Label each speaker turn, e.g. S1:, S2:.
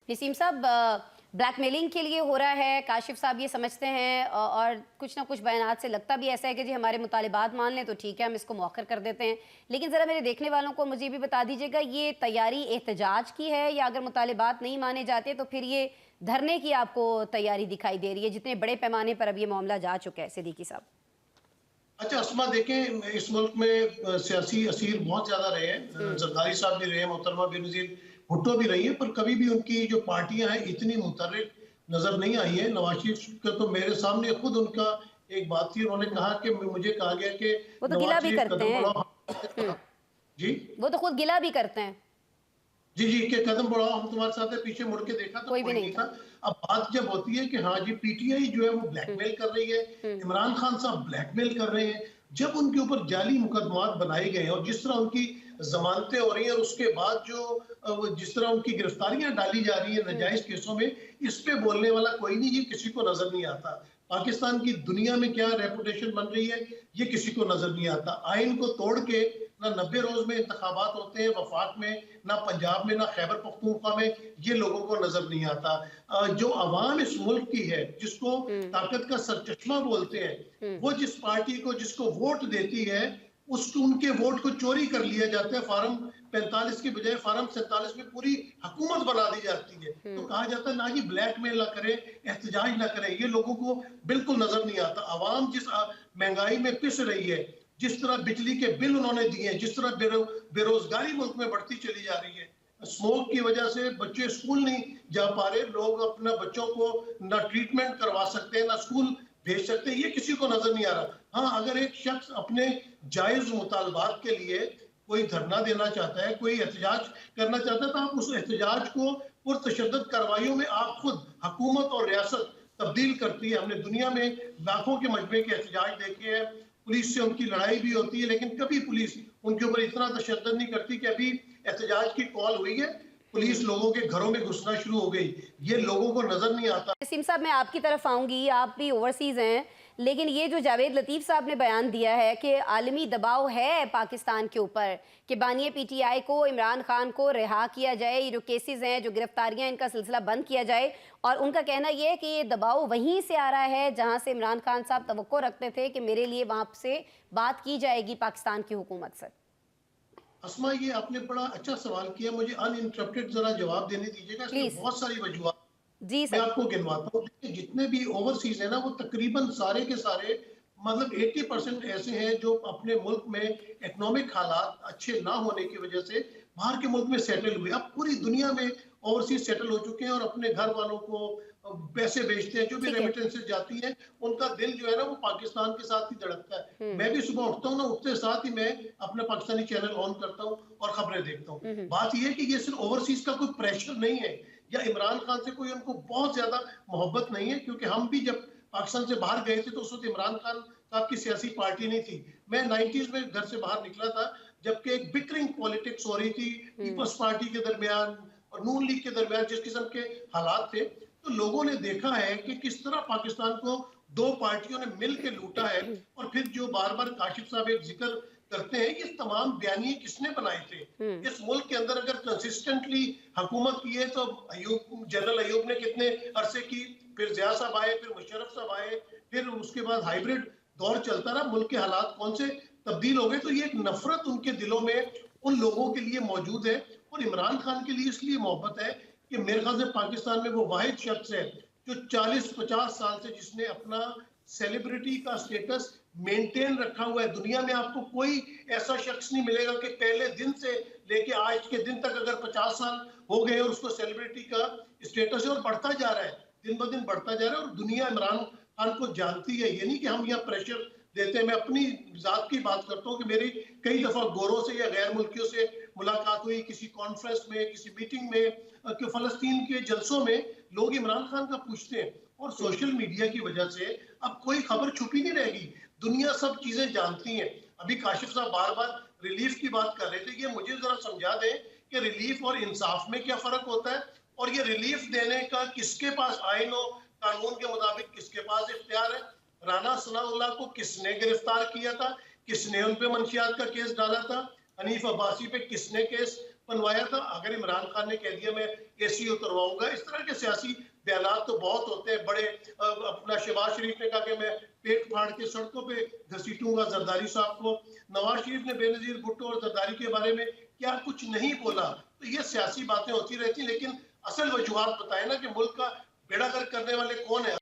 S1: नसीम साहब, ब्लैकमेलिंग के लिए हो रहा है, काशिफ साहब ये समझते हैं और कुछ ना कुछ बयानात से लगता भी ऐसा है कि जी हमारे मुतालिबात मान लें तो ठीक है, हम इसको मौखर कर देते हैं। लेकिन ज़रा मेरे देखने वालों को मुझे भी बता दीजिएगा, ये तैयारी एहतजाज की है या अगर मुतालिबात नहीं माने जाते तो फिर ये धरने की आपको तैयारी दिखाई दे रही है, जितने बड़े पैमाने पर अब ये मामला जा चुका है? सिद्दीकी साहब।
S2: अच्छा अस्मा, देखें इस मुल्क में सियासी असीर बहुत ज्यादा रहे हैं।
S1: हम्म।
S2: जरदारी साहब भी रहे हैं, मोहतरमा बेनज़ीर भुट्टो भी रही है, पर कभी भी उनकी जो पार्टियां हैं इतनी मुतर्रिक नजर नहीं आई है। नवाज शरीफ का तो मेरे सामने खुद उनका एक बात थी, उन्होंने कहा कि मुझे कहा गया कि
S1: वो तो गिला
S2: नवाज
S1: भी
S2: शरीफ
S1: करते
S2: कदम
S1: हैं।
S2: बढ़ाओ। जी
S1: वो तो खुद गिला भी करते हैं।
S2: जी जी के कदम बढ़ाओ, हम तुम्हारे साथ है। पीछे मुड़ के देखा तो
S1: कोई भी
S2: कोई
S1: नहीं
S2: नहीं था।
S1: था।
S2: अब बात जब होती है कि हाँ जी पीटीआई जो है वो
S1: हम्म।
S2: ब्लैकमेल कर रही है,
S1: हम्म।
S2: इमरान खान साहब ब्लैकमेल कर रहे हैं, जब उनके ऊपर जाली मुकदमात बनाए गए हैं और जिस तरह उनकी जमानतें हो रही हैं और उसके बाद जो जिस तरह उनकी गिरफ्तारियां डाली जा रही है
S1: हम्म।
S2: नाजायज केसों में, इस पे बोलने वाला कोई नहीं, ये किसी को नजर नहीं आता। पाकिस्तान की दुनिया में क्या रेपुटेशन बन रही है ये किसी को नजर नहीं आता। आइन को तोड़ के ना 90 रोज में इंतखाबात होते हैं वफाक में, ना पंजाब में, ना खैबर पख्तूनख्वा में, ये लोगों को नजर नहीं आता। जो अवाम इस मुल्क की है, जिसको
S1: हम्म।
S2: ताकत का सरचश्मा बोलते हैं,
S1: हम्म।
S2: वो जिस पार्टी को जिसको वोट देती है, उस उनके वोट को चोरी कर लिया जाता है। फार्म 45 की बजाय फार्म 47 में पूरी हुकूमत बना दी जाती है। तो
S1: हम्म।
S2: कहा जाता है ना जी ब्लैकमेल ना करें, एहतजाज ना करें, ये लोगों को बिल्कुल नजर नहीं आता। आवाम जिस महंगाई में पिस रही है, जिस तरह बिजली के बिल उन्होंने दिए, जिस तरह बेरोजगारी मुल्क में बढ़ती चली जा रही है, स्मोक की वजह से बच्चे स्कूल नहीं जा पा रहे, लोग अपने बच्चों को ना ट्रीटमेंट करवा सकते हैं ना स्कूल भेज सकते हैं, ये किसी को नजर नहीं आ रहा। हाँ, अगर एक शख्स अपने जायज मुतालबात के लिए कोई धरना देना चाहता है, कोई एहतजाज करना चाहता है, तो आप उस एहतजाज को पुरतशद्दद कार्रवाइयों में आप खुद हुकूमत और रियासत तब्दील करती है। हमने दुनिया में लाखों के मजबे के एहतजाज देखे हैं, पुलिस से उनकी लड़ाई भी होती है, लेकिन कभी पुलिस उनके ऊपर इतना तशद्दुद नहीं करती कि अभी एहतजाज की कॉल हुई है, पुलिस लोगों के घरों में घुसना शुरू हो गई, ये लोगों को नजर नहीं आता।
S1: नसीम साहब, मैं आपकी तरफ आऊंगी, आप भी ओवरसीज हैं, लेकिन ये जो जावेद लतीफ़ साहब ने बयान दिया है कि आलमी दबाव है पाकिस्तान के ऊपर कि बानिए पीटीआई को, इमरान खान को रिहा किया जाए, ये जो केसेस हैं, जो गिरफ्तारियां, इनका सिलसिला बंद किया जाए। और उनका कहना यह है कि ये दबाव वहीं से आ रहा है जहां से इमरान खान साहब तवक्को रखते थे कि मेरे लिए वहां से बात की जाएगी पाकिस्तान की हुकूमत से।
S2: अस्मा, ये आपने बड़ा अच्छा सवाल किया, मुझे अनइंटरप्टेड जरा जवाब देने दीजिएगा। इसमें
S1: प्लीज।
S2: बहुत सारी वजूहत
S1: जी
S2: मैं
S1: सर।
S2: आपको गिनवाता हूँ। देखिए, जितने भी ओवरसीज है ना, वो तकरीबन सारे के सारे, मतलब 80% ऐसे हैं जो अपने मुल्क में इकोनॉमिक हालात अच्छे ना होने की वजह से बाहर के मुल्क में सेटल हुए। अब पूरी दुनिया में ओवरसीज सेटल हो चुके हैं और अपने घर वालों को पैसे भेजते हैं। जो भी
S1: ठीक है।
S2: रेमिटेंसेज जाती हैं, उनका दिल जो है ना वो पाकिस्तान के साथ ही धड़कता है। मैं भी सुबह उठता हूँ ना, उठते साथ ही मैं अपना पाकिस्तानी चैनल ऑन करता हूँ और खबरें देखता हूँ।
S1: हम्म।
S2: बात यह है कि ये सिर्फ ओवरसीज का कोई प्रेशर नहीं है या इमरान खान से कोई उनको बहुत ज्यादा मोहब्बत नहीं है, क्योंकि हम भी जब पाकिस्तान से बाहर गए थे तो उस वक्त इमरान खान साहब की सियासी पार्टी नहीं थी। मैं 90s में घर से बाहर निकला था, जबकि एक बिकरिंग पॉलिटिक्स हो रही थी
S1: हम्म।
S2: पीपल्स पार्टी के दरमियान और नून लीग के दरमियान, जिस किस्म के हालात थे। तो लोगों ने देखा है कि किस तरह पाकिस्तान को दो पार्टियों ने मिल के लूटा है। और फिर जो बार बार काशिफ साहब एक जिक्र करते हैं, ये तमाम बयानिए किसने बनाए थे?
S1: हम्म।
S2: इस मुल्क के अंदर अगर कंसिस्टेंटली हुकूमत की है तो अयूब, जनरल अयूब ने कितने अरसे की, फिर जिया साहब आए, फिर मुशर्रफ साहब आए, फिर उसके बाद हाइब्रिड दौर चलता रहा, मुल्क के हालात कौन से तब्दील हो गए। तो ये एक नफरत उनके दिलों में उन लोगों के लिए मौजूद है और इमरान खान के लिए इसलिए मोहब्बत है कि मेरे ख्याल से पाकिस्तान में वो वाहिद शख्स है जो 40-50 साल से जिसने अपना सेलिब्रिटी का स्टेटस मेंटेन रखा हुआ है। दुनिया में आपको कोई ऐसा शख्स नहीं मिलेगा कि पहले दिन से लेके आज के दिन तक अगर 50 साल हो गए और उसको सेलिब्रिटी का स्टेटस है और बढ़ता जा रहा है, दिन ब दिन बढ़ता जा रहा है। और दुनिया इमरान खान को जानती है। ये नहीं कि हम यहाँ प्रेशर देते हैं। मैं अपनी जात की बात करता हूँ कि मेरी कई दफा गोरों से या गैर मुल्कियों से मुलाकात हुई, किसी कॉन्फ्रेंस में, किसी मीटिंग में, कि फलस्तीन के जलसों में लोग इमरान खान का पूछते हैं। और सोशल मीडिया की वजह से अब कोई खबर छुपी नहीं रहेगी, दुनिया सब चीजें जानती है। अभी काशिफ साहब बार बार रिलीफ की बात कर रहे थे, ये मुझे जरा समझा दें कि रिलीफ और इंसाफ में क्या फर्क होता है, और ये रिलीफ देने का किसके पास आईन और कानून के मुताबिक किसके पास इख्तियार है? राना सनाउल्लाह को किसने गिरफ्तार किया था? किसने उन पे मंशियात का केस डाला था? हनीफ अब्बासी पे किसने केस बनवाया था। अगर इमरान खान ने कह दिया मैं एसी उतरवाऊंगा, इस तरह के सियासी बयानात तो बहुत होते हैं बड़े। अपना शहबाज शरीफ ने कहा कि मैं पेट फाड़ के सड़कों पे घसीटूंगा जरदारी साहब को। नवाज शरीफ ने बेनजीर भुट्टो और जरदारी के बारे में क्या कुछ नहीं बोला। तो ये सियासी बातें होती रहती, लेकिन असल वजूहात बताए ना कि मुल्क का बेड़ा गर्क करने वाले कौन है।